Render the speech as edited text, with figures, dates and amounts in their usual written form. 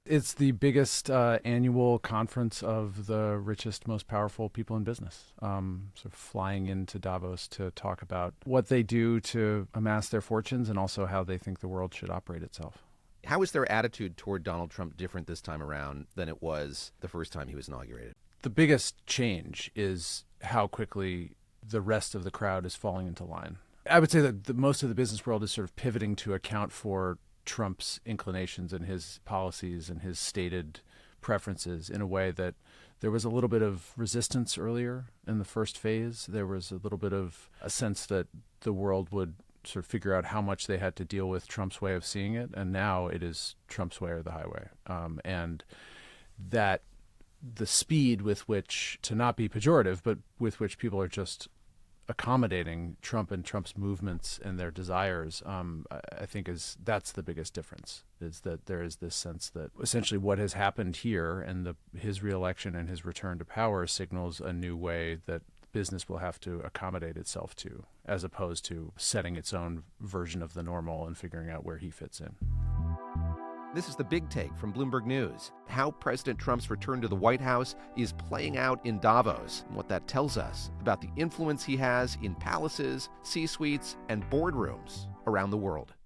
It's the biggest annual conference of the richest, most powerful people in business, sort of flying into Davos to talk about what they do to amass their fortunes and also how they think the world should operate itself. How is their attitude toward Donald Trump different this time around than it was the first time he was inaugurated? The biggest change is how quickly the rest of the crowd is falling into line. I would say that most of the business world is sort of pivoting to account for Trump's inclinations and his policies and his stated preferences in a way that there was a little bit of resistance earlier in the first phase. There was a little bit of a sense that the world would sort of figure out how much they had to deal with Trump's way of seeing it. And now it is Trump's way or the highway. And that the speed with which, to not be pejorative, but with which people are just accommodating Trump and Trump's movements and their desires, I think that's the biggest difference, is that there is this sense that essentially what has happened here and his reelection and his return to power signals a new way that business will have to accommodate itself to, as opposed to setting its own version of the normal and figuring out where he fits in. This is The Big Take from Bloomberg News. How President Trump's return to the White House is playing out in Davos, and what that tells us about the influence he has in palaces, C-suites, and boardrooms around the world.